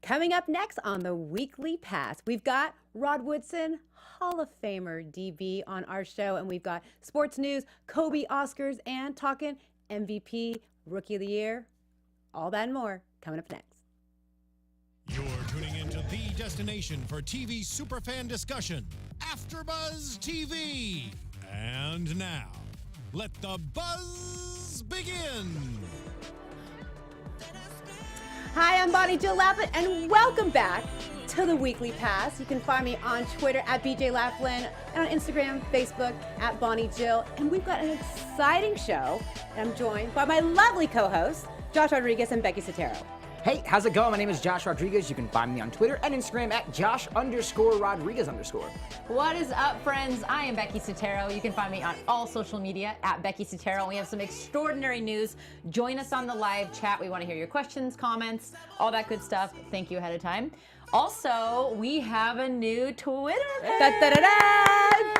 Coming up next on the Weekly Pass, we've got Rod Woodson, Hall of Famer DB on our show, and we've got sports news, Kobe Oscars, and talking MVP, Rookie of the Year, all that and more coming up next. You're tuning into the destination for TV superfan discussion, AfterBuzz TV. And now, let the buzz begin. Hi, I'm Jill Laflin, and welcome back to the Weekly Pass. You can find me on Twitter at BJ Laflin and on Instagram, Facebook at Bonnie Jill. And we've got an exciting show. And I'm joined by my lovely co-hosts, Josh Rodriguez and Becky Sattero. Hey, how's it going? My name is Josh Rodriguez. You can find me on Twitter and Instagram at Josh_Rodriguez_. What is up, friends? I am Becky Sattero. You can find me on all social media at Becky Sattero. We have some extraordinary news. Join us on the live chat. We want to hear your questions, comments, all that good stuff. Thank you ahead of time. Also, we have a new Twitter page.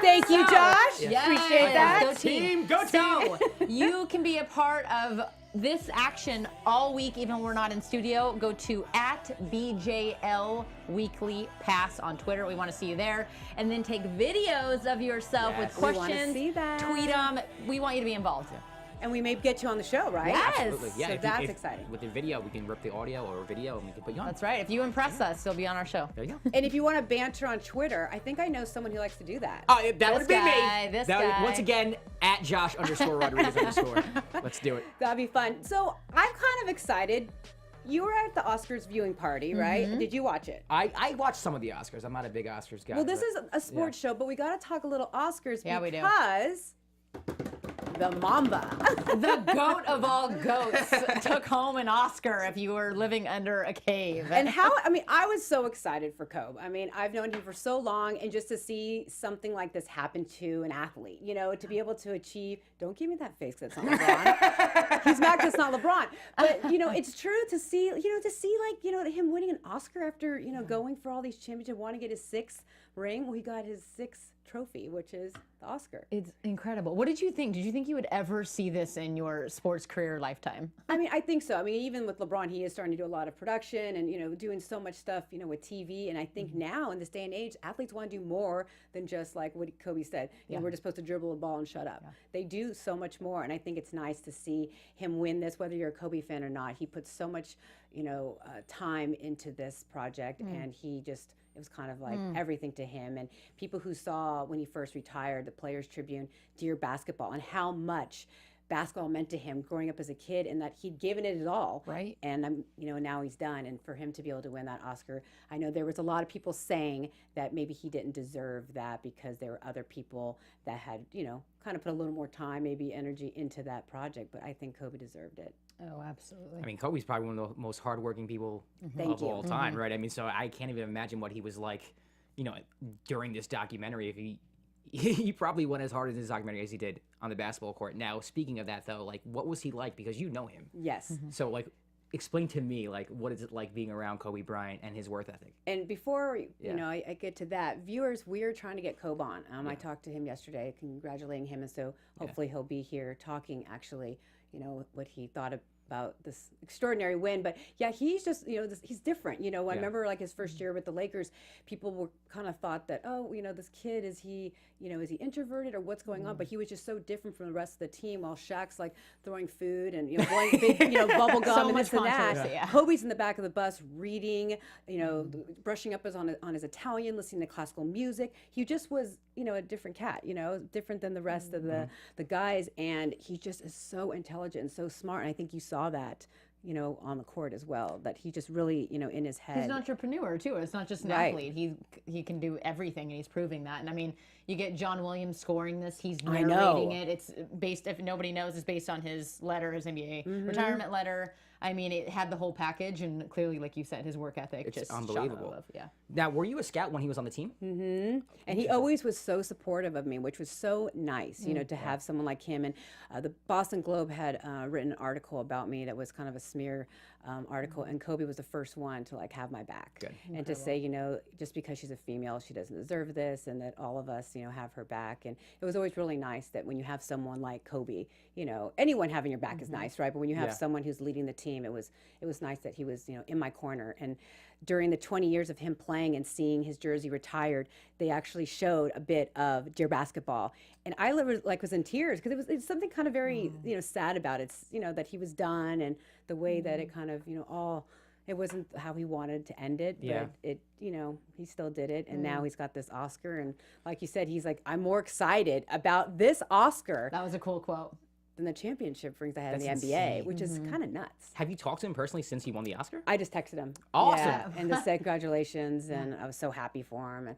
Thank you, Josh. Yes. Appreciate that. Go team. Go team. So, you can be a part of this action all week, even when we're not in studio. Go to at BJL Weekly Pass on Twitter. We want to see you there. And then take videos of yourself with questions. We want to see that. Tweet them. We want you to be involved. And we may get you on the show, right? Yes. Absolutely. Yeah, So that's exciting. With the video, we can rip the audio or video and we can put you on. That's right. If you impress us, you'll be on our show. There you go. And if you want to banter on Twitter, I think I know someone who likes to do that. That would be guy, me. this That would- guy. Once again, at Josh_Rodriguez_. Let's do it. That'd be fun. So I'm kind of excited. You were at the Oscars viewing party, right? Did you watch it? I watched some of the Oscars. I'm not a big Oscars guy. Well, this but- is a sports show, but we got to talk a little Oscars Yeah, we do. because the Mamba. The goat of all goats took home an Oscar if you were living under a cave. And I was so excited for Kobe. I mean, I've known him for so long, and just to see something like this happen to an athlete, to be able to achieve, don't give me that face, that's not LeBron. He's back, that's not LeBron. But, it's true to see, him winning an Oscar after, going for all these championships, wanting to get his sixth ring. Well, he got his sixth trophy, which is the Oscar. It's incredible. What did you think? Did you think you would ever see this in your sports career lifetime? I mean, I think so. I mean, even with LeBron, he is starting to do a lot of production and, doing so much stuff, with TV. And I think now in this day and age, athletes want to do more than just like what Kobe said. We're just supposed to dribble a ball and shut up. Yeah. They do so much more. And I think it's nice to see him win this, whether you're a Kobe fan or not. He puts so much, time into this project, and it was kind of like everything to him. And people who saw when he first retired, the Players Tribune, Dear Basketball, and how much basketball meant to him growing up as a kid, and that he'd given it his all. Right. And now he's done. And for him to be able to win that Oscar, I know there was a lot of people saying that maybe he didn't deserve that because there were other people that had, kind of put a little more time, maybe energy into that project. But I think Kobe deserved it. Oh, absolutely. I mean, Kobe's probably one of the most hardworking people Thank of you. all time, right? I mean, so I can't even imagine what he was like, during this documentary. If he probably went as hard in this documentary as he did on the basketball court. Now, speaking of that, though, like, what was he like? Because you know him. Yes. So, like, explain to me, like, what is it like being around Kobe Bryant and his work ethic? And before I get to that, viewers, we are trying to get Kobe on. I talked to him yesterday, congratulating him, and so hopefully he'll be here talking actually, what he thought about this extraordinary win. But yeah, he's just, he's different. I remember like his first year with the Lakers, people were kind of thought that, this kid, is he introverted or what's going on? But he was just so different from the rest of the team, while Shaq's like throwing food and, blowing big, bubble gum So and much this and that. controversy, yeah. Kobe's in the back of the bus reading, brushing up on his Italian, listening to classical music. He just was, a different cat, different than the rest of the guys. And he just is so intelligent and so smart. And I think you saw that, on the court as well, that he just really, in his head. He's an entrepreneur too. It's not just an athlete. He can do everything, and he's proving that. And I mean, you get John Williams scoring this. He's narrating it. It's based, if nobody knows, it's based on his letter, his NBA retirement letter. I mean, it had the whole package, and clearly, like you said, his work ethic It's just unbelievable. shot above. Yeah. Now, were you a scout when he was on the team? And he always was so supportive of me, which was so nice, to have someone like him. And the Boston Globe had written an article about me that was kind of a smear article, and Kobe was the first one to like have my back. Good. And to say, just because she's a female, she doesn't deserve this, and that all of us, have her back. And it was always really nice that when you have someone like Kobe, anyone having your back is nice, right? But when you have someone who's leading the team, it was nice that he was, in my corner. And during the 20 years of him playing and seeing his jersey retired, they actually showed a bit of Dear Basketball, and I was in tears because it's something kind of very sad about it. It's that he was done, and the way that it kind of all. It wasn't how he wanted to end it, but he still did it, and now he's got this Oscar, and like you said, he's like, I'm more excited about this Oscar. That was a cool quote. Than the championship rings I had in the insane. NBA, which is kind of nuts. Have you talked to him personally since he won the Oscar? I just texted him. Awesome. Yeah, and just said congratulations, and I was so happy for him. And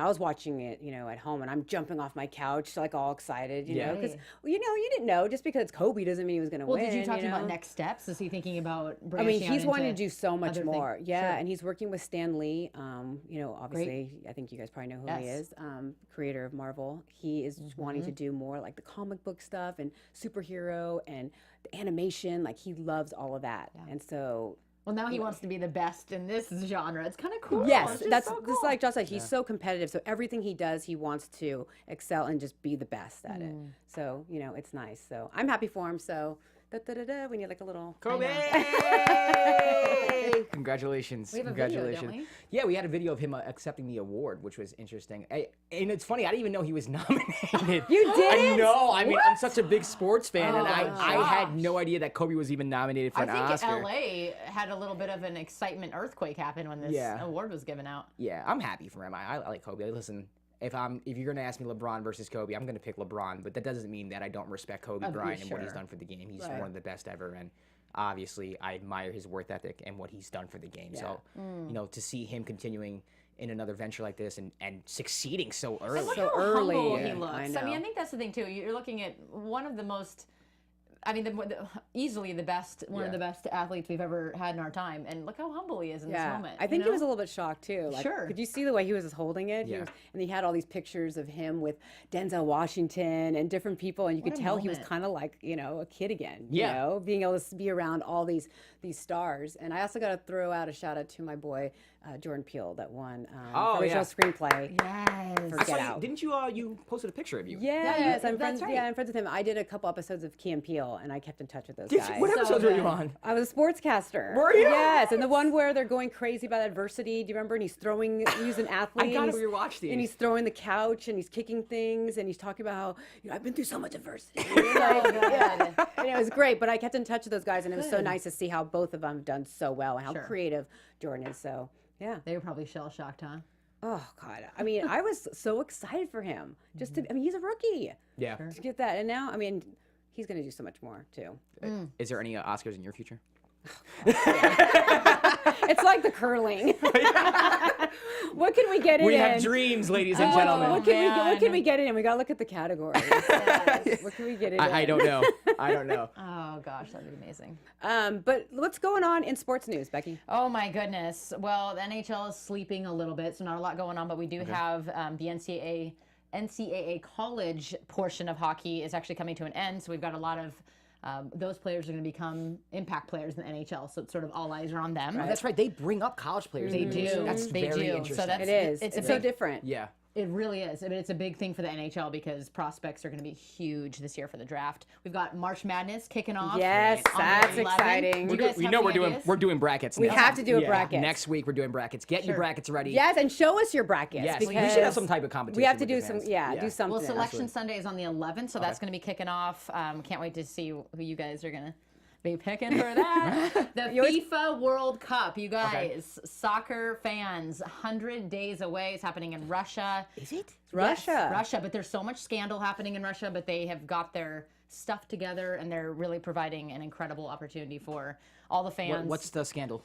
I was watching it, at home, and I'm jumping off my couch, like all excited, know, because you didn't know just because it's Kobe doesn't mean he was going to win. Well, did you talk to him about next steps? Is he thinking about? I mean, he's wanting to do so much other more. things? Yeah, Sure. and he's working with Stan Lee. Obviously, I think you guys probably know who he is. Creator of Marvel. He is wanting to do more like the comic book stuff and superhero and the animation. Like he loves all of that, and so. Well, now he wants to be the best in this genre. It's kind of cool. Yes, It's that's so cool. just like Josh said. He's so competitive. So everything he does, he wants to excel and just be the best at it. So it's nice. So I'm happy for him. So we need like a little Kobe! Congratulations. We have a Congratulations. video, don't we? Yeah, we had a video of him accepting the award, which was interesting. And it's funny, I didn't even know he was nominated. You didn't? I know. I mean, I'm such a big sports fan, and I gosh. had no idea that Kobe was even nominated for an I think Oscar. LA had a little bit of an excitement earthquake happen when this award was given out. Yeah, I'm happy for him. I like Kobe. Listen, if you're gonna ask me LeBron versus Kobe, I'm gonna pick LeBron. But that doesn't mean that I don't respect Kobe Bryant and what he's done for the game. He's one of the best ever, and obviously I admire his work ethic and what he's done for the game. So to see him continuing in another venture like this and succeeding so early. And look So how early, humble he yeah, looks. I I mean, know. I think that's the thing too. You're looking at one of the most, easily the best, one of the best athletes we've ever had in our time. And look how humble he is in this moment. I think he was a little bit shocked too. Like, Sure. Could you see the way he was holding it? Yeah. And he had all these pictures of him with Denzel Washington and different people, and you could a tell he was moment. kind of like a kid again. Yeah. Being able to be around all these stars. And I also got to throw out a shout out to my boy Jordan Peele that won original screenplay. Yes. For Get Out. Didn't you posted a picture of you? Yes, I'm that's friends. right. Yeah, I'm friends with him. I did a couple episodes of Key and Peele, and I kept in touch with those Did guys. you, what So episodes were you good. on? I was a sportscaster. Were you? Yes, and the one where they're going crazy about adversity. Do you remember? And he's an athlete. I gotta and he's- rewatch these. And he's throwing the couch and he's kicking things and he's talking about how I've been through so much adversity. And it was great. But I kept in touch with those guys, and it was so nice to see how both of them have done so well and how creative Jordan is. So yeah. They were probably shell-shocked, huh? Oh God. I mean, I was so excited for him. Just to. I mean, he's a rookie. Yeah. To get that, and now, I mean, he's going to do so much more too. Is there any Oscars in your future? It's like the curling. What can we get it in? We have dreams, ladies and gentlemen. What can we get it in? We got to look at the categories. What can we get it in? I don't know. I don't know. Oh gosh, that'd be amazing. But what's going on in sports news, Becky? Oh my goodness. Well, the NHL is sleeping a little bit, so not a lot going on, but we do have the NCAA college portion of hockey is actually coming to an end. So we've got a lot of those players are going to become impact players in the NHL. So it's sort of all eyes are on them. Oh, that's right. They bring up college players. They do. That's They very do. interesting. So that's It is. It's It's a so big, different. Yeah. It really is. I mean, it's a big thing for the NHL because prospects are going to be huge this year for the draft. We've got March Madness kicking off. Yes, on the that's 11th. exciting. Do you guys We have know any we're ideas? doing brackets. We now. have to do a bracket. Next week we're doing brackets. Get your brackets ready. Yes, and show us your brackets. Yes. We because should have some type of competition. We have to with do the some. fans. Yeah, do something. Well, Selection Sunday is on the 11th, so that's going to be kicking off. Can't wait to see who you guys are going to be picking for that. The FIFA World Cup, you guys, soccer fans, 100 days away. It's happening in Russia. Is it? Russia. Yes, Russia, but there's so much scandal happening in Russia, but they have got their stuff together and they're really providing an incredible opportunity for all the fans. What's the scandal?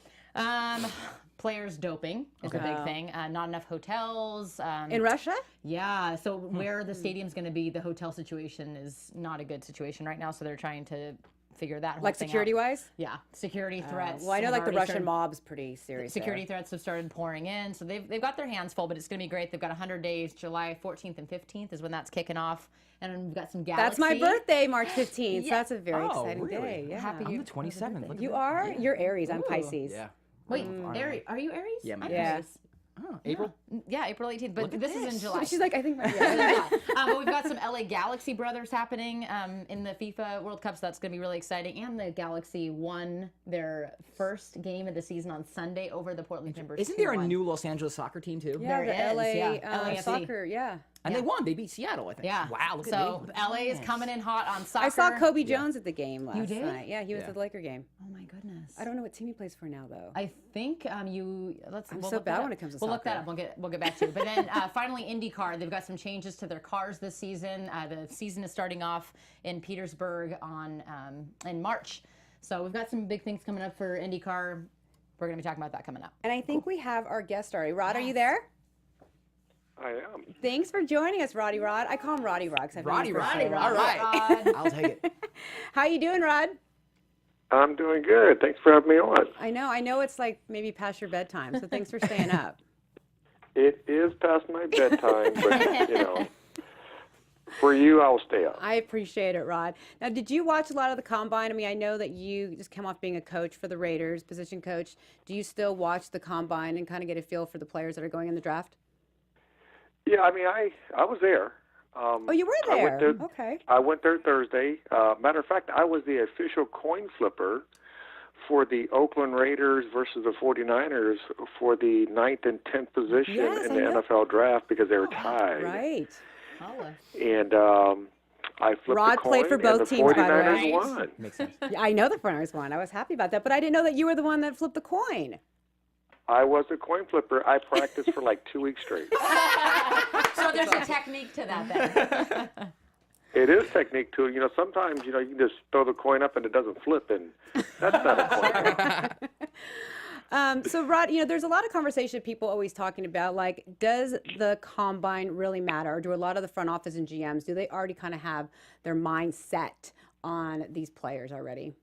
Players doping is a big thing. Not enough hotels. In Russia? Yeah, so where the stadium's going to be, the hotel situation is not a good situation right now, so they're trying to figure that whole Like thing security out. wise? Yeah, security threats. Well, I know have like the already Russian started- mob's pretty serious. Security threats have started pouring in, so they've got their hands full, but it's going to be great. They've got 100 days. July 14th and 15th is when that's kicking off, and we've got some Galaxy. That's my birthday, March 15th. So Yeah. that's a very Oh, exciting really? day. Yeah. Happy I'm the 27th. Look at You that. are? You're Aries. I'm Ooh. Pisces. Yeah. Wait, Aries? Are you Aries? Yeah, I'm yeah. Aries. Oh, April? Yeah, April 18th. But this is in July. She's like, I think. But we've got some LA Galaxy brothers happening in the FIFA World Cup, so that's going to be really exciting. And the Galaxy won their first game of the season on Sunday over the Portland Timbers. Isn't there a new Los Angeles soccer team, too? Yeah, There the is, LA yeah. LAFC. soccer, yeah. And they won. They beat Seattle, I think. Yeah. Wow, look at So them. LA is coming in hot on soccer. I saw Kobe Jones at the game last did? night. Yeah, he was at the Laker game. Oh my goodness. I don't know what team he plays for now, though. I think we'll so look bad that when up. it comes to We'll look that soccer. up. We'll get back to it. But then finally, IndyCar. They've got some changes to their cars this season. The season is starting off in Petersburg in March. So we've got some big things coming up for IndyCar. We're going to be talking about that coming up. And I think we have our guest already. Rod, are you there? I am. Thanks for joining us, Roddy Rod. I call him Roddy Rod. Roddy Rod. Rod. All right. I'll take it. How you doing, Rod? I'm doing good. Thanks for having me on. I know it's like maybe past your bedtime, so thanks for staying up. It is past my bedtime, but, for you, I'll stay up. I appreciate it, Rod. Now, did you watch a lot of the Combine? I mean, I know that you just came off being a coach for the Raiders, position coach. Do you still watch the Combine and kind of get a feel for the players that are going in the draft? Yeah, I mean, I was there. Oh, you were there? Okay. I went there Thursday. Matter of fact, I was the official coin flipper for the Oakland Raiders versus the 49ers for the 9th and 10th position in the NFL draft because they were tied. Right. And I flipped Rod the coin, played for and both the teams, by the 49ers way. won. Makes sense. Yeah, I know the 49ers won. I was happy about that, but I didn't know that you were the one that flipped the coin. I was a coin flipper. I practiced for like 2 weeks straight. So there's a technique to that then. It is technique too. Sometimes, you can just throw the coin up and it doesn't flip, and that's not a coin flip. So, Rod, there's a lot of conversation people always talking about, like, does the Combine really matter? Or do a lot of the front office and GMs, do they already kind of have their mind set on these players already?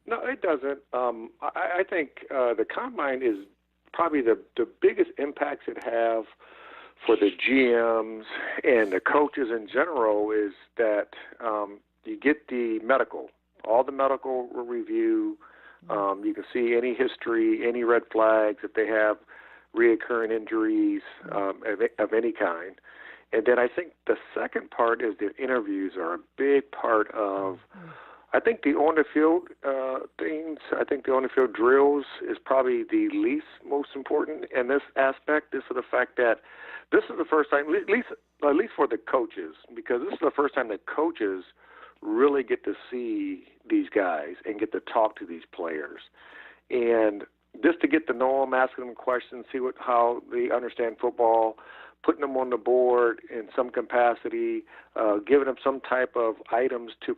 No, it doesn't. I think the Combine is probably the biggest impacts it have for the GMs and the coaches in general is that you get the medical, all the medical review. You can see any history, any red flags, if they have reoccurring injuries of any kind. And then I think the second part is the interviews are a big part of, I think the on-the-field things, I think the on-the-field drills is probably the least most important in this aspect. This is the fact that this is the first time, at least for the coaches, because this is the first time that coaches really get to see these guys and get to talk to these players. And just to get to know them, asking them questions, see how they understand football, putting them on the board in some capacity, giving them some type of items to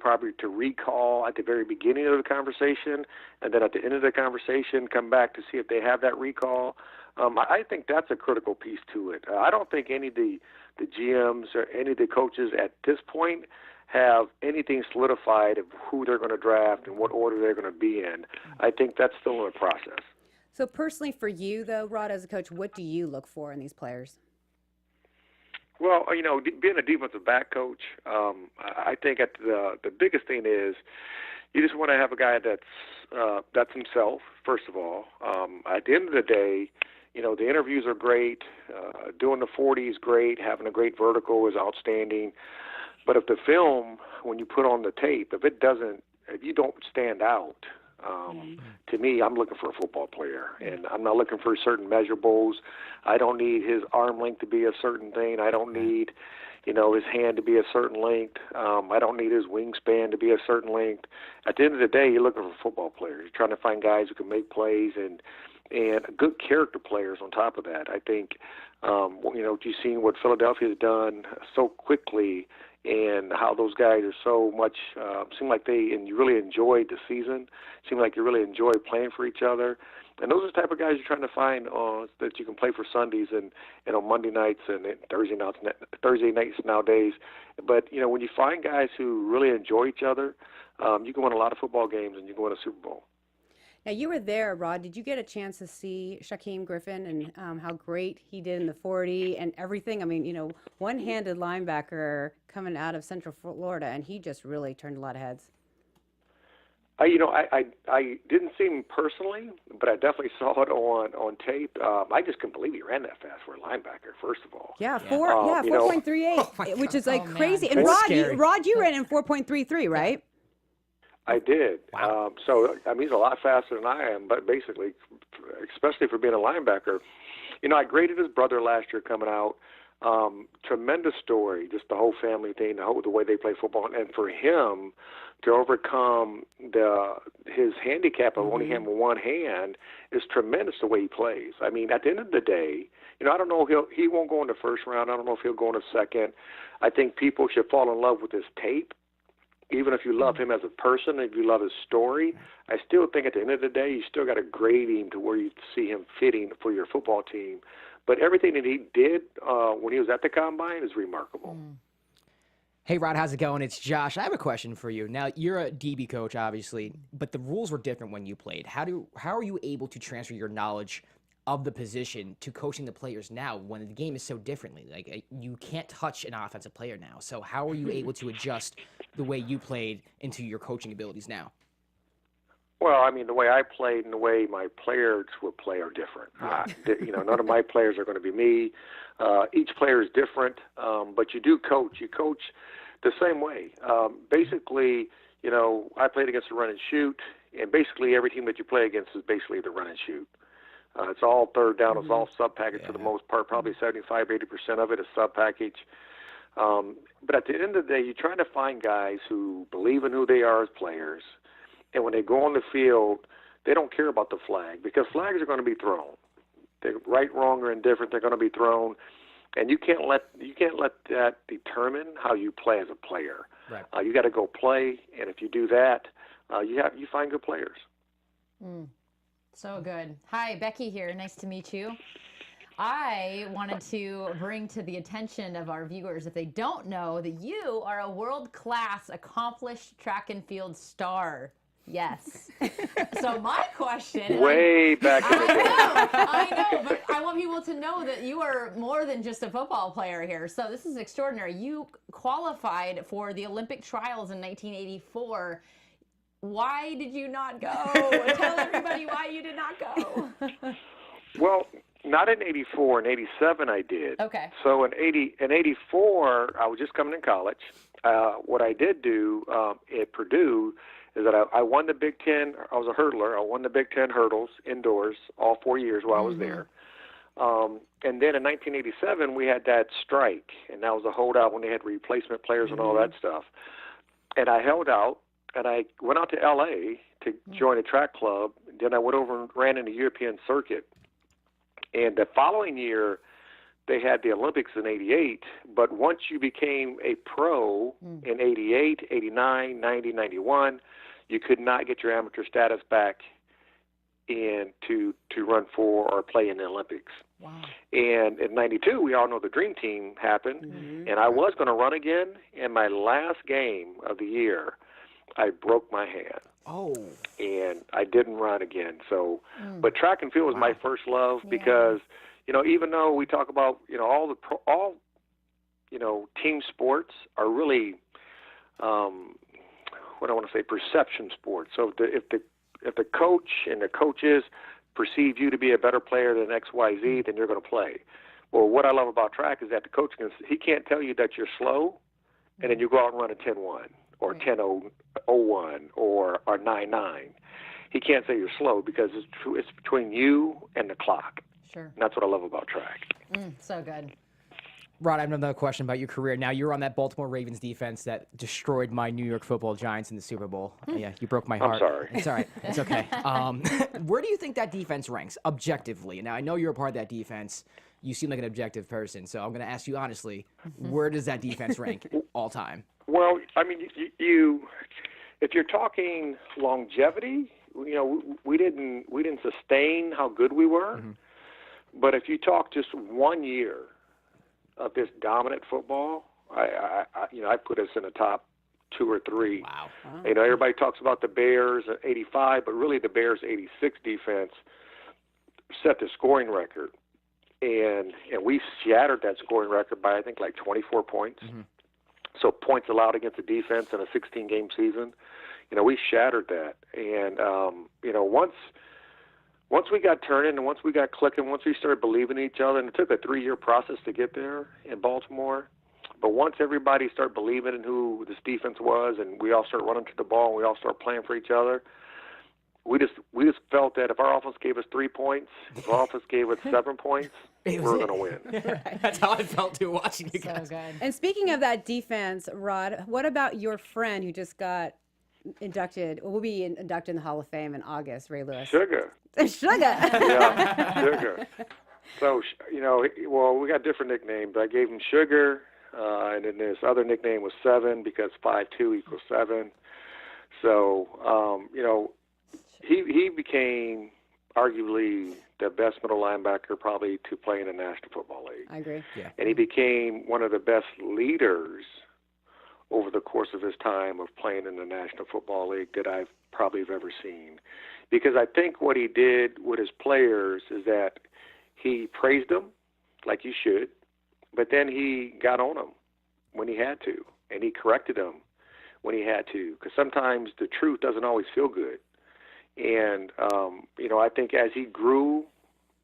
recall at the very beginning of the conversation, and then at the end of the conversation come back to see if they have that recall. I think that's a critical piece to it. I don't think any of the GMs or any of the coaches at this point have anything solidified of who they're going to draft and what order they're going to be in. I think that's still in the process. So personally for you, though, Rod, as a coach, what do you look for in these players? Well, being a defensive back coach, I think the biggest thing is you just want to have a guy that's himself, first of all. At the end of the day, the interviews are great. Doing the 40 is great. Having a great vertical is outstanding. But if the film, when you put on the tape, if you don't stand out, to me, I'm looking for a football player, and I'm not looking for certain measurables. I don't need his arm length to be a certain thing. I don't need, his hand to be a certain length. I don't need his wingspan to be a certain length. At the end of the day, you're looking for football players. You're trying to find guys who can make plays and good character players on top of that. I think, you've seen what Philadelphia has done so quickly and how those guys are so much, seem like you really enjoyed the season, seem like you really enjoy playing for each other. And those are the type of guys you're trying to find that you can play for Sundays and on Monday nights and Thursday nights nowadays. But, when you find guys who really enjoy each other, you can win a lot of football games and you can win a Super Bowl. Now, you were there, Rod. Did you get a chance to see Shaquem Griffin and how great he did in the 40 and everything? I mean, one-handed linebacker coming out of Central Florida, and he just really turned a lot of heads. I didn't see him personally, but I definitely saw it on tape. I just couldn't believe he ran that fast for a linebacker. First of all, Yeah, 4.38, which is like crazy. And That's Rod, you ran in 4.33, right? I did. Wow. So I mean, he's a lot faster than I am, but basically, especially for being a linebacker, I graded his brother last year coming out. Tremendous story, just the whole family thing, the way they play football, and for him to overcome his handicap of only having one hand is tremendous. The way he plays. I mean, at the end of the day, I don't know he won't go in the first round. I don't know if he'll go in the second. I think people should fall in love with his tape, even if you love him as a person, if you love his story. I still think at the end of the day, you still got to grade him to where you see him fitting for your football team. But everything that he did when he was at the Combine is remarkable. Hey, Rod, how's it going? It's Josh. I have a question for you. Now, you're a DB coach, obviously, but the rules were different when you played. How are you able to transfer your knowledge of the position to coaching the players now when the game is so differently? Like, you can't touch an offensive player now. So how are you able to adjust the way you played into your coaching abilities now? Well, I mean, the way I played and the way my players would play are different. None of my players are going to be me. Each player is different, but you do coach. You coach the same way. Basically, I played against the run and shoot, and basically every team that you play against is basically the run and shoot. It's all third down. It's all sub-package for the most part. Probably 75, 80% of it is sub-package. But at the end of the day, you're trying to find guys who believe in who they are as players, and when they go on the field, they don't care about the flag because flags are going to be thrown. They're right, wrong, or indifferent. They're going to be thrown, and you can't let that determine how you play as a player. Right. You got to go play, and if you do that, you find good players. So good. Hi, Becky here. Nice to meet you. I wanted to bring to the attention of our viewers, if they don't know, that you are a world-class, accomplished track and field star. Yes. So my question... Way back in the day. I know, but I want people to know that you are more than just a football player here. So this is extraordinary. You qualified for the Olympic trials in 1984. Why did you not go? Tell everybody why you did not go. Well, not in 84. In 87, I did. Okay. So in 84, I was just coming in college. What I did do at Purdue is that I won the Big Ten. I was a hurdler. I won the Big Ten hurdles indoors all 4 years while I was there. And then in 1987, we had that strike, and that was a holdout when they had replacement players and all that stuff. And I held out, and I went out to L.A. to join a track club. Then I went over and ran in the European circuit. And the following year, they had the Olympics in 88, but once you became a pro in 88, 89, 90, 91, you could not get your amateur status back in to run for or play in the Olympics. Wow. And in 92, we all know the Dream Team happened, and I was going to run again. In my last game of the year, I broke my hand. Oh. And I didn't run again. So, but track and field was my first love because, even though we talk about, all team sports are really, what I want to say, perception sports. So if the coach and the coaches perceive you to be a better player than XYZ, then you're going to play. Well, what I love about track is that the coach he can't tell you that you're slow, and then you go out and run a 10-1 or 10-01 or 9-9. He can't say you're slow because it's between you and the clock. Sure. And that's what I love about track. So good. Rod, I have another question about your career. Now, you're on that Baltimore Ravens defense that destroyed my New York Football Giants in the Super Bowl. Yeah, you broke my heart. I'm sorry. It's all right. It's okay. Where do you think that defense ranks objectively? Now, I know you're a part of that defense. You seem like an objective person, so I'm going to ask you honestly, where does that defense rank all time? Well, I mean, if you're talking longevity, we didn't sustain how good we were. But if you talk just 1 year of this dominant football, I put us in the top 2 or 3. Wow. Everybody talks about the Bears at 85, but really the Bears 86 defense set the scoring record. And we shattered that scoring record by, I think, like 24 points. So points allowed against the defense in a 16-game season. we shattered that. And once we got turning and once we got clicking, once we started believing in each other, and it took a 3-year process to get there in Baltimore. But once everybody started believing in who this defense was, and we all started running to the ball, and we all started playing for each other, we just felt that if our offense gave us 3 points, if our offense gave us 7 points, we were going to win. That's how I felt too watching you guys. So good. And speaking of that defense, Rod, what about your friend who just got inducted, will be inducted in the Hall of Fame in August, Ray Lewis? Sugar. Sugar. Yeah, Sugar. So, well, we got different nicknames. I gave him Sugar, and then his other nickname was 7 because 5'2" equals 7. So, he became arguably the best middle linebacker probably to play in the National Football League. I agree. Yeah. And he became one of the best leaders over the course of his time of playing in the National Football League that I've probably ever seen. Because I think what he did with his players is that he praised them like you should, but then he got on them when he had to, and he corrected them when he had to, because sometimes the truth doesn't always feel good. And, I think as he grew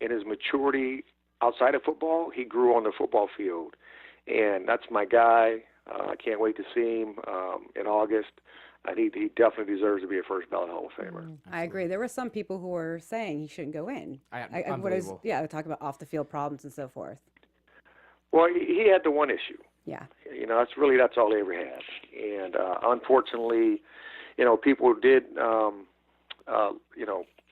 in his maturity outside of football, he grew on the football field. And that's my guy. I can't wait to see him in August. And he definitely deserves to be a first ballot Hall of Famer. I agree. There were some people who were saying he shouldn't go in. Unbelievable. They talk about off the field problems and so forth. Well, he had the one issue. Yeah. That's all he ever had. And unfortunately, people did,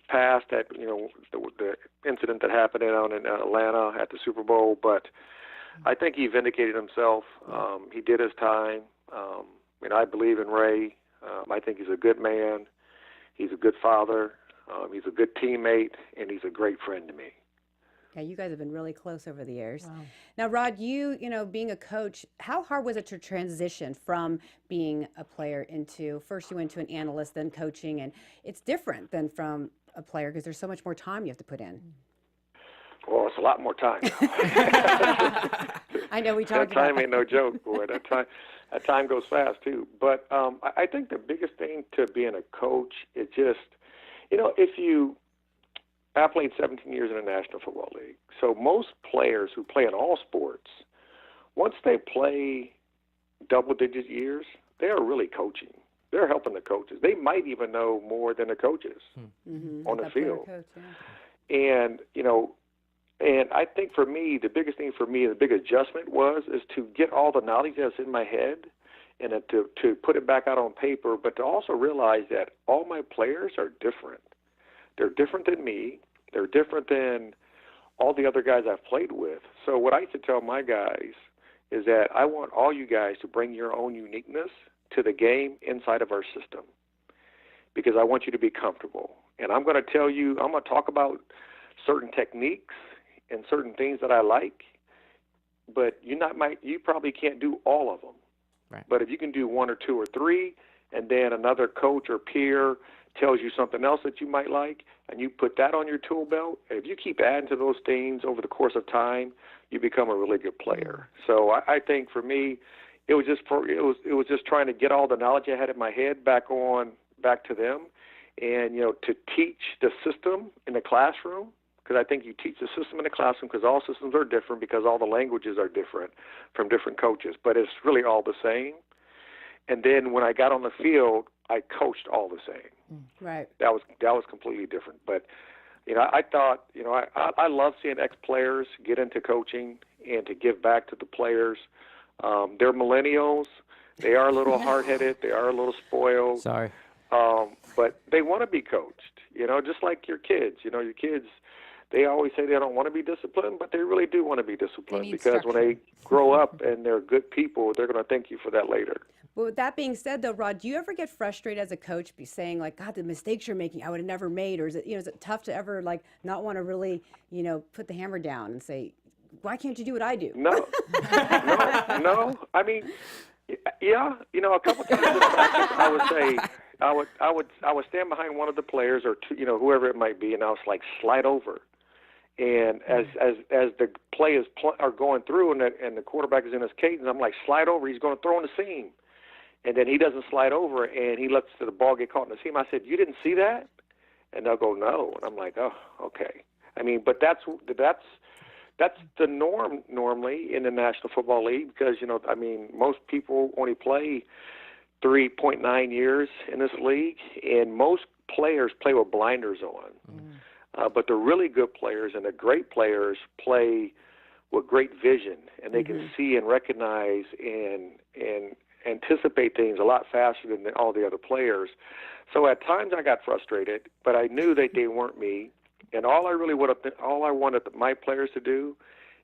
pass that, the incident that happened down in Atlanta at the Super Bowl. But I think he vindicated himself. He did his time. I believe in Ray. I think he's a good man. He's a good father. He's a good teammate, and he's a great friend to me. Yeah, you guys have been really close over the years. Wow. Now, Rod, you being a coach, how hard was it to transition from being a player into, first you went to an analyst, then coaching, and it's different than from a player because there's so much more time you have to put in. Well, it's a lot more time. I know we talked about that. Time ain't no joke, boy. That time goes fast, too. But I think the biggest thing to being a coach is just, I played 17 years in the National Football League. So most players who play in all sports, once they play double-digit years, they are really coaching. They're helping the coaches. They might even know more than the coaches on the field. Coach, yeah. And I think for me, the biggest thing for me, the big adjustment is to get all the knowledge that's in my head and to put it back out on paper, but to also realize that all my players are different. They're different than me. They're different than all the other guys I've played with. So what I used to tell my guys is that I want all you guys to bring your own uniqueness to the game inside of our system because I want you to be comfortable. And I'm going to tell you, I'm going to talk about certain techniques and certain things that I like, but you probably can't do all of them. Right. But if you can do 1 or 2 or 3, and then another coach or peer tells you something else that you might like, and you put that on your tool belt, and if you keep adding to those things over the course of time, you become a really good player. So I think for me, it was just trying to get all the knowledge I had in my head back to them, and to teach the system in the classroom, because I think you teach the system in the classroom because all systems are different because all the languages are different from different coaches, but it's really all the same. And then when I got on the field, I coached all the same. Right. That was completely different. But I thought I love seeing ex-players get into coaching and to give back to the players. They're millennials. They are a little hard-headed. They are a little spoiled. Sorry. But they want to be coached. Just like your kids. Your kids. They always say they don't want to be disciplined, but they really do want to be disciplined because when they grow up and they're good people, they're going to thank you for that later. Well, with that being said, though, Rod, do you ever get frustrated as a coach saying, like, God, the mistakes you're making, I would have never made? Or is it tough to ever, not want to really, put the hammer down and say, why can't you do what I do? No. I mean, yeah, a couple times in practice, I would say, I would stand behind one of the players or two, whoever it might be, and I was like, slide over. And as the players are going through and the quarterback is in his cadence, I'm like, slide over. He's going to throw in the seam. and then he doesn't slide over, and he lets the ball get caught in the seam. I said, you didn't see that? And they'll go, no. And I'm like, oh, okay. I mean, but that's the norm normally in the National Football League because, you know, I mean, most people only play 3.9 years in this league, and most players play with blinders on. But the really good players and the great players play with great vision, and they can see and recognize and anticipate things a lot faster than all the other players. So at times I got frustrated, but I knew that they weren't me. And all I wanted my players to do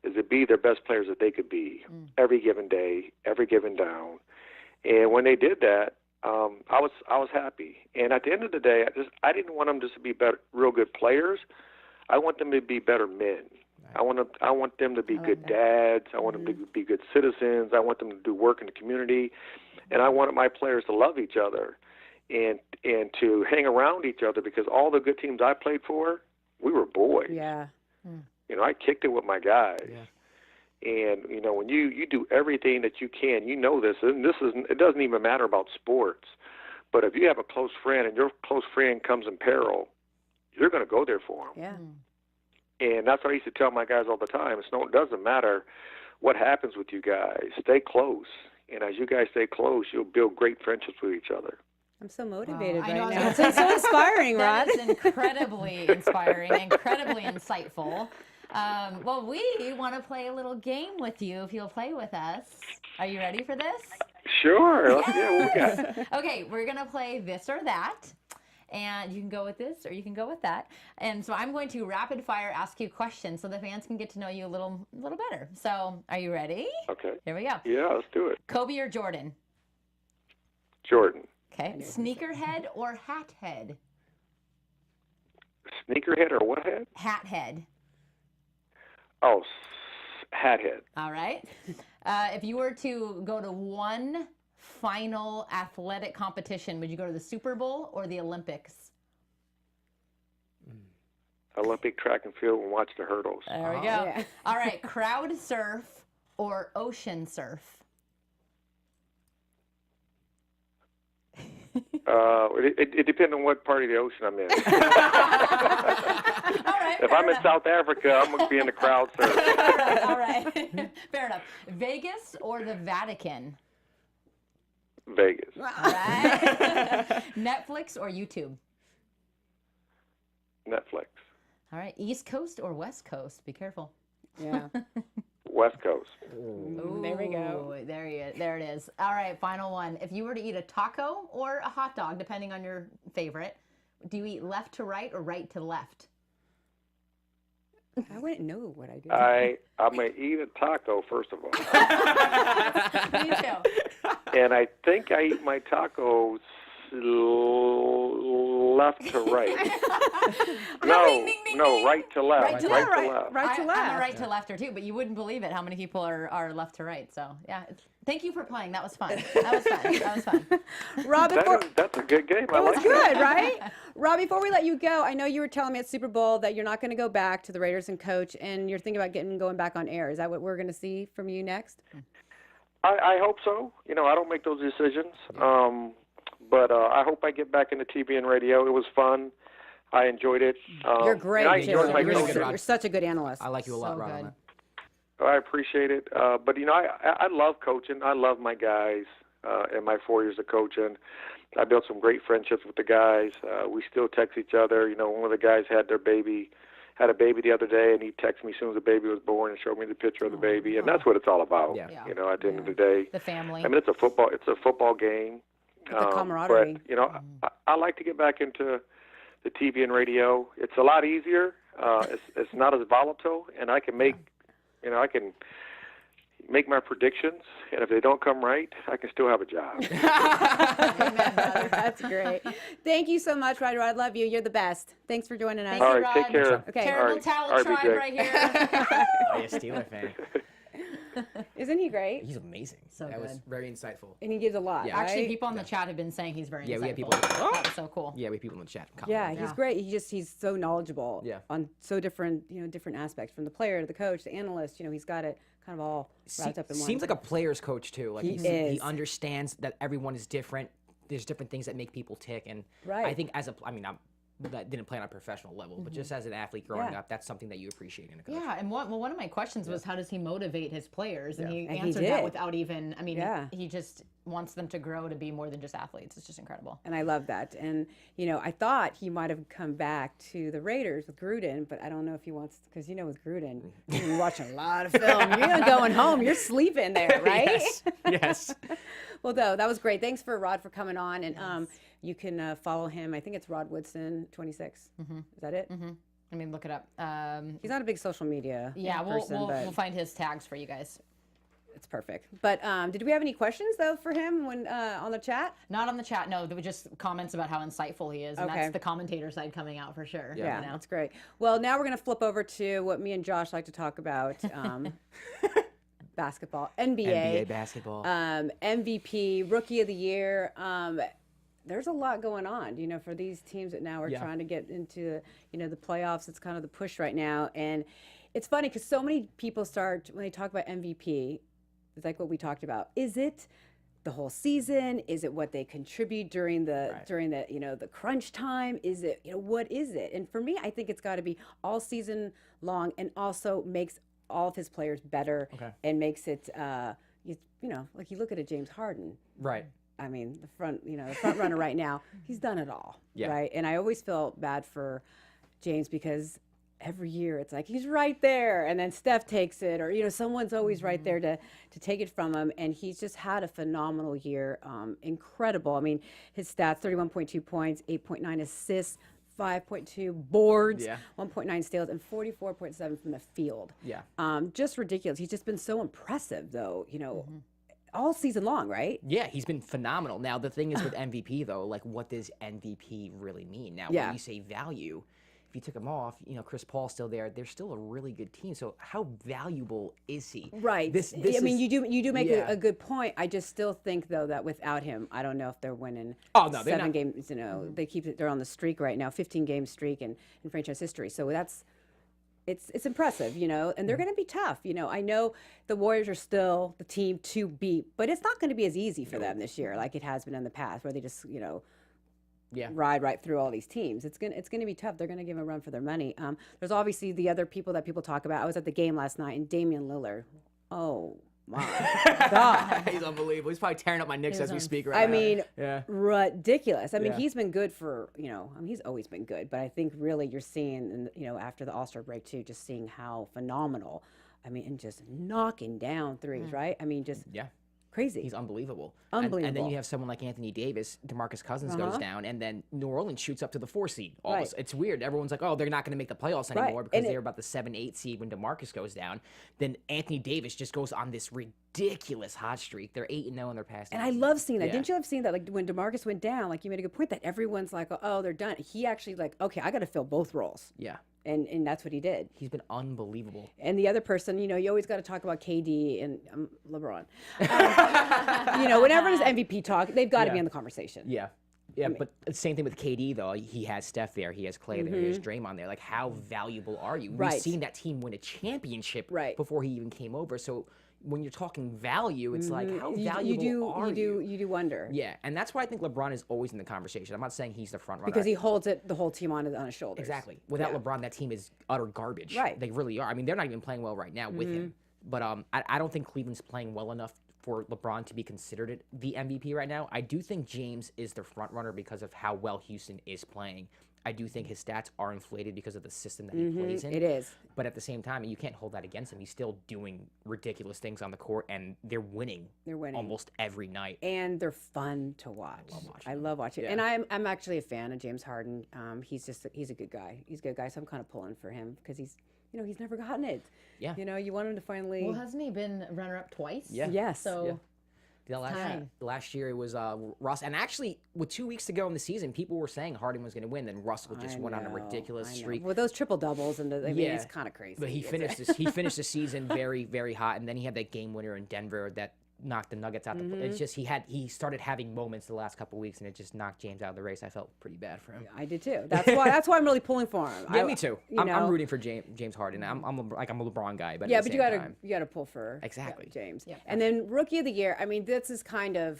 is to be their best players that they could be every given day, every given down. And when they did that, I was happy. And at the end of the day, I didn't want them just to be real good players. I want them to be better men. I want them to be good dads. I want them to be good citizens. I want them to do work in the community, and I wanted my players to love each other and to hang around each other because all the good teams I played for, we were boys. Yeah. You know, I kicked it with my guys. Yeah. And, you know, when you do everything that you can, you know this, and it doesn't even matter about sports, but if you have a close friend and your close friend comes in peril, you're going to go there for him. Yeah. And that's what I used to tell my guys all the time. It doesn't matter what happens with you guys. Stay close. And as you guys stay close, you'll build great friendships with each other. I'm so motivated I know, right I now. was It's so inspiring, Rod. That is incredibly inspiring, incredibly insightful. Well, we want to play a little game with you if you'll play with us. Are you ready for this? Sure. Yeah, what we got? Okay, we're going to play this or that. And you can go with this or you can go with that. And so I'm going to rapid fire ask you questions so the fans can get to know you a little better. So are you ready? Okay. Here we go. Yeah, let's do it. Kobe or Jordan? Jordan. Okay. Sneakerhead or hat head? Sneakerhead or what head? Hat head. Oh, hat head. All right. If you were to go to one final athletic competition, would you go to the Super Bowl or the Olympics? Olympic track and field and watch the hurdles. There we go. Yeah. All right. Crowd surf or ocean surf? It depends on what part of the ocean I'm in. All right. If I'm in South Africa, I'm going to be in the crowd surf. All right. Fair enough. Vegas or the Vatican? Vegas. All right. Netflix or YouTube? Netflix. All right. East Coast or West Coast? Be careful. Yeah. West Coast. Ooh, there we go. Ooh, there it is. All right, final one. If you were to eat a taco or a hot dog, depending on your favorite, do you eat left to right or right to left? I wouldn't know what I do. I'm going to eat a taco, first of all. Me too. And I think I eat my tacos left to right. No, right to left. Right to left. Right to left. I'm a right to lefter too, but you wouldn't believe it how many people are left to right. So yeah, thank you for playing. That was fun. That was fun. Rob, That's a good game. it was good, right? Rob, before we let you go, I know you were telling me at Super Bowl that you're not going to go back to the Raiders and coach, and you're thinking about going back on air. Is that what we're going to see from you next? I hope so. You know, I don't make those decisions. But I hope I get back into TV and radio. It was fun. I enjoyed it. You're great, I Jill. enjoyed my really coaching. good, Rod. You're such a good analyst. I like you a lot, So Rod. good. On that. I appreciate it. But, you know, I love coaching. I love my guys in my 4 years of coaching. I built some great friendships with the guys. We still text each other. You know, one of the guys had a baby the other day, and he texted me as soon as the baby was born and showed me the picture of the baby. And that's what it's all about, Yeah. you know, at the end of the day. The family. I mean, it's a football game. The camaraderie. But, you know, I like to get back into the TV and radio. It's a lot easier. It's not as volatile, and I can make my predictions, and if they don't come right, I can still have a job. Amen, brother. That's great. Thank you so much, Rod. I love you. You're the best. Thanks for joining us. Thank All you, right, take Rod. care. Okay. Terrible All right. towel All right, tribe BJ. right here. Oh, you're a Steeler fan. Isn't he great? He's amazing. So that was good. very insightful. And he gives a lot. Yeah. Actually, right? people in the chat have been saying he's very Yeah, insightful. we have people. That was so cool. Yeah, we have people in the chat. Yeah, commenting. he's great. He's so knowledgeable. Yeah. On so different different aspects, from the player to the coach, the analyst. He's got it kind of all wrapped up in one. Seems like a player's coach too. Like He he is. understands that everyone is different. There's different things that make people tick, and Right. I think that didn't play on a professional level, but just as an athlete growing Yeah. up, that's something that you appreciate in a coach. Yeah, and one of my questions was, how does he motivate his players? And he And he answered that did. without even, Yeah. he just wants them to grow to be more than just athletes. It's just incredible. And I love that. And, I thought he might have come back to the Raiders with Gruden, but I don't know if he wants, because, with Gruden, you're watching a lot of film. You're not going home. You're sleeping there, right? Yes. Yes. Well, though, that was great. Thanks for Rod for coming on. And you can follow him. I think it's Rod Woodson, 26. Mm-hmm. Is that it? Mm-hmm. I mean, look it up. He's not a big social media person, but we'll find his tags for you guys. it's perfect. But did we have any questions, though, for him when on the chat? Not on the chat, no. There were just comments about how insightful he is, and Okay. that's the commentator side coming out for sure. Yeah, you know? that's great. Well, now we're going to flip over to what me and Josh like to talk about. Basketball, NBA basketball. MVP, Rookie of the Year. There's a lot going on, for these teams that now are trying to get into, the playoffs. It's kind of the push right now. And it's funny because so many people start, when they talk about MVP, it's like what we talked about. Is it the whole season? Is it what they contribute during the the crunch time? Is it, what is it? And for me, I think it's got to be all season long, and also makes all of his players better, and makes it, like you look at a James Harden. Right. I mean, the front runner right now, he's done it all, right? And I always feel bad for James because every year it's like he's right there, and then Steph takes it, or someone's always right there to take it from him. And he's just had a phenomenal year, incredible. I mean, his stats: 31.2 points, 8.9 assists, 5.2 boards, 1.9 steals, and 44.7 from the field. Yeah. Just ridiculous. He's just been so impressive, though. All season long, right? Yeah, he's been phenomenal. Now, the thing is with MVP, though, like, what does MVP really mean? Now, when you say value, if you took him off, Chris Paul's still there. They're still a really good team. So how valuable is he? Right. I mean, you do make a good point. I just still think, though, that without him, I don't know if they're winning. Oh, no, they're 7 not. games. They're on the streak right now, 15-game streak in franchise history. So it's impressive, and they're going to be tough. I know the Warriors are still the team to beat, but it's not going to be as easy for them this year like it has been in the past, where they just ride right through all these teams. It's gonna be tough. They're gonna give them a run for their money. There's obviously the other people that people talk about. I was at the game last night, and Damian Lillard. Oh my God, He's unbelievable. He's probably tearing up my Knicks as we speak right I now. mean, ridiculous. I mean, Yeah. he's been good for he's always been good, but I think really you're seeing, after the All-Star break too, just seeing how phenomenal. I mean, and just knocking down threes, right? I mean, just crazy. He's unbelievable. Unbelievable. And then you have someone like Anthony Davis, DeMarcus Cousins goes down, and then New Orleans shoots up to the 4 seed. Right. It's weird. Everyone's like, oh, they're not going to make the playoffs Right. anymore because And they're about the 7-8 seed when DeMarcus goes down. Then Anthony Davis just goes on this ridiculous hot streak. They're 8-0 in their past. And I love seeing that. Yeah. Didn't you have seen that? Like when DeMarcus went down, like you made a good point that everyone's like, oh, they're done. He actually okay, I got to fill both roles. Yeah. And that's what he did. He's been unbelievable. And the other person, you always got to talk about KD and LeBron. Whenever there's MVP talk, they've got to be in the conversation. Yeah. Yeah, but the same thing with KD, though. He has Steph there. He has Clay there. He has Draymond there. Like, how valuable are you? Right. We've seen that team win a championship Right. before he even came over. So when you're talking value, it's like, how valuable are you? You do wonder. Yeah, and that's why I think LeBron is always in the conversation. I'm not saying he's the front runner. Because he holds the whole team on his shoulders. Exactly. Without LeBron, that team is utter garbage. Right. They really are. I mean, they're not even playing well right now with him. But I don't think Cleveland's playing well enough for LeBron to be considered the MVP right now. I do think James is the front runner because of how well Houston is playing. I do think his stats are inflated because of the system that he plays in. It is. But at the same time, you can't hold that against him. He's still doing ridiculous things on the court, and they're winning. They're winning almost every night. And they're fun to watch. I love watching. Yeah. And I'm actually a fan of James Harden. He's a good guy. He's a good guy. So I'm kind of pulling for him because he's never gotten it. Yeah. You want him to finally. Well, hasn't he been runner-up twice? Yeah. Yes. So. Yeah. Last year it was Russ, and actually with 2 weeks to go in the season, people were saying Harden was going to win. Then Russell just went on a ridiculous streak. With those triple doubles, and I mean, it's kind of crazy. But he finished the season very, very hot, and then he had that game winner in Denver that knocked the Nuggets out. It's just he started having moments the last couple of weeks, and it just knocked James out of the race. I felt pretty bad for him. I did too. That's why I'm really pulling for him. Yeah, me too. I'm rooting for James Harden. I'm a LeBron guy, but at the you same time, gotta pull for James. Yeah. And then Rookie of the Year. I mean, this is kind of.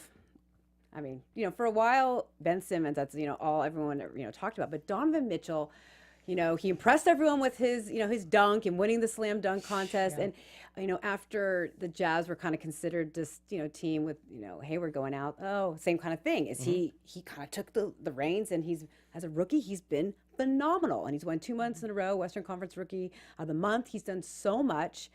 I mean, for a while, Ben Simmons, that's, all everyone, talked about. But Donovan Mitchell, he impressed everyone with his, his dunk and winning the slam dunk contest. Yeah. And, after the Jazz were kind of considered this, team with, Hayward going out, same kind of thing. Is he kind of took the reins, and as a rookie, he's been phenomenal. And he's won 2 months in a row, Western Conference Rookie of the Month. He's done so much.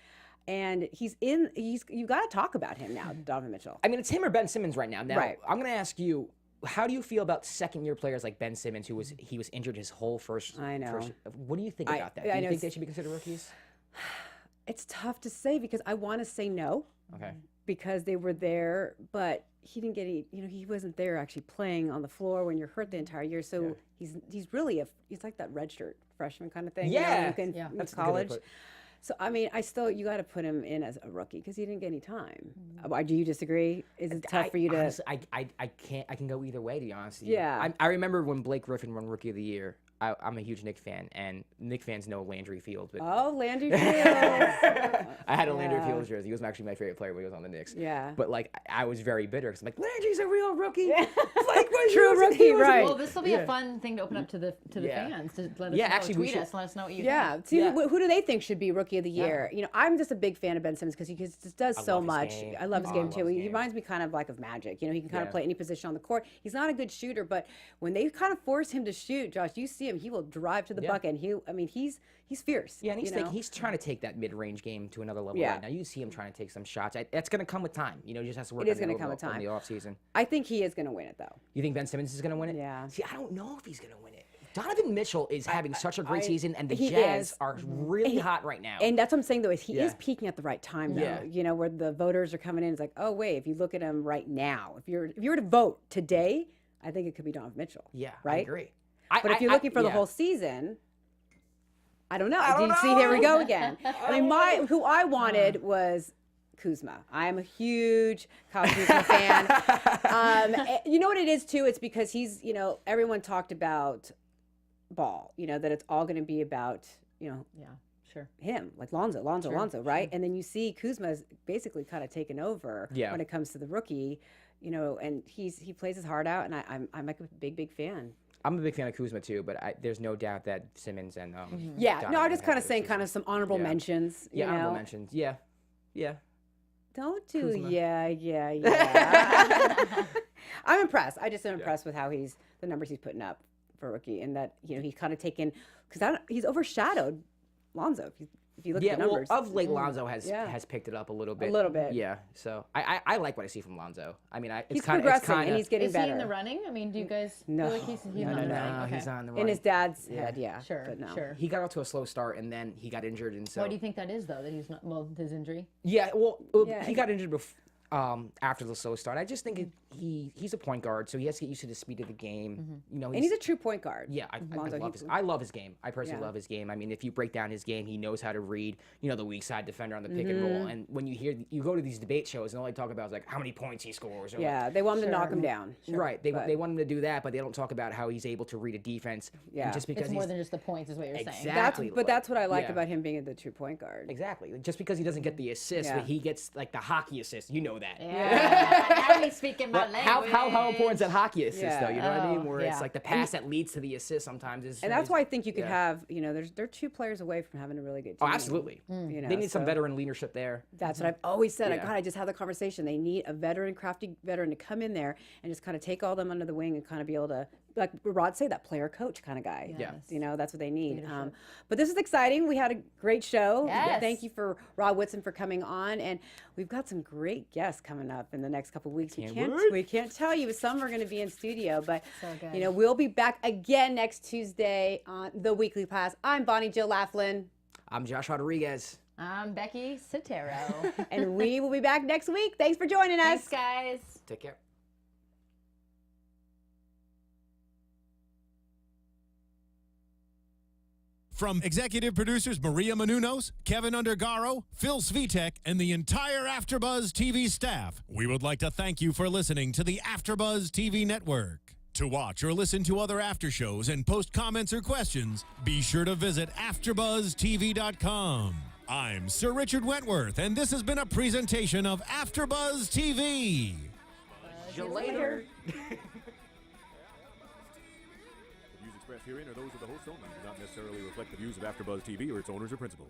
And you got to talk about him now, Donovan Mitchell. I mean, it's him or Ben Simmons right now. Now, right. I'm going to ask you, how do you feel about second-year players like Ben Simmons, who was injured his whole first? I know. What do you think about that? Do you think they should be considered rookies? It's tough to say because I want to say no. Okay. Because they were there, but he didn't get any. He wasn't there actually playing on the floor when you're hurt the entire year. So he's really he's like that redshirt freshman kind of thing. Yeah. In college. So I mean, you got to put him in as a rookie because he didn't get any time. Do you disagree? Is it tough for you to? Honestly, I can't. I can go either way, to be honest with you. Yeah. I remember when Blake Griffin won Rookie of the Year. I'm a huge Knicks fan, and Knicks fans know Landry Fields. But Landry Fields. I had a Landry Fields jersey. He was actually my favorite player when he was on the Knicks. Yeah. But I was very bitter because I'm like, Landry's a real rookie. Like true rookie, right? Well, this will be a fun thing to open up to the fans to let us know. Actually, tweet us, let us know what you think. Yeah. See, who do they think should be Rookie of the Year? I'm just a big fan of Ben Simmons because he just does so much. I love his game too. He reminds me kind of like of Magic. He can kind of play any position on the court. He's not a good shooter, but when they kind of force him to shoot, Josh, you see him. He will drive to the bucket. And he's fierce. Yeah, and he's trying to take that mid-range game to another level right now. You see him trying to take some shots. That's going to come with time. He just has to work. It is going to come with time in the offseason. I think he is going to win it though. You think Ben Simmons is going to win it? Yeah. See, I don't know if he's going to win it. Donovan Mitchell is having such a great season, and the Jazz are really hot right now. And that's what I'm saying, though, is he is peaking at the right time, though. Yeah. Where the voters are coming in, it's like, oh, wait, if you look at him right now, if you were to vote today, I think it could be Donovan Mitchell. Yeah, right? I agree. But if you're looking for the whole season, I don't know. Do you see? Here we go again. I mean, who I wanted was Kuzma. I'm a huge Kyle Kuzma fan. You know what it is too? It's because he's, everyone talked about Ball, that it's all going to be about, him, like Lonzo, right? And then you see Kuzma's basically kind of taken over when it comes to the rookie, and he plays his heart out, and I'm like a big fan. I'm a big fan of Kuzma too, but there's no doubt that Simmons and I'm just kind of saying kind of some honorable mentions. Honorable mentions. Yeah. Don't do Kuzma. yeah. I'm impressed. I just am impressed with how the numbers he's putting up for a rookie, and that he's kind of taken because he's overshadowed Lonzo. If you look at the numbers. Of late, Lonzo has picked it up a little bit. A little bit. Yeah. So I like what I see from Lonzo. I mean, he's progressing and he's getting better. Is he in the running? I mean, do you guys feel like he's not in the running? Okay. He's not in the running. In his dad's head, Sure, but no. sure. He got off to a slow start, and then he got injured, and so. Why do you think that is, though, that he's not, his injury? Yeah, he got injured after the slow start. I just think he's a point guard, so he has to get used to the speed of the game. And he's a true point guard. Yeah, I love his game. I personally love his game. I mean, if you break down his game, he knows how to read, the weak side defender on the pick and roll. And when you go to these debate shows, and all they talk about is like how many points he scores. Or they want him to knock him down. Right. They want him to do that, but they don't talk about how he's able to read a defense. Yeah. Just because it's more than just the points, is what you're saying. Exactly. That's what I like about him being the true point guard. Exactly. Just because he doesn't get the assist, but he gets like the hockey assist. You know that. Yeah. Now he's speaking my language. How important is that hockey assist though? You know what I mean? Where it's yeah. like the pass that leads to the assist sometimes is. And that's why I think you could have, they're 2 players away from having a really good team. Oh, absolutely. They need some veteran leadership there. That's what I've always said. I just had the conversation. They need a crafty veteran to come in there and just kind of take all them under the wing and kind of be able to, like Rod say, that player coach kind of guy. Yes. That's what they need. But this is exciting. We had a great show. Yes. Thank you for Rod Woodson for coming on, and we've got some great guests coming up in the next couple of weeks. We can't tell you. Some are going to be in studio, but So good. We'll be back again next Tuesday on the Weekly Pass. I'm Bonnie Jill Laflin. I'm Josh Rodriguez. I'm Becky Sattero. And we will be back next week. Thanks for joining us. Thanks, guys. Take care. From executive producers Maria Menounos, Kevin Undergaro, Phil Svitek, and the entire AfterBuzz TV staff, we would like to thank you for listening to the AfterBuzz TV network. To watch or listen to other after shows and post comments or questions, be sure to visit AfterBuzzTV.com. I'm Sir Richard Wentworth, and this has been a presentation of AfterBuzz TV. See you later. The views expressed herein are those of the host only and do not necessarily reflect the views of AfterBuzz TV or its owners or principals.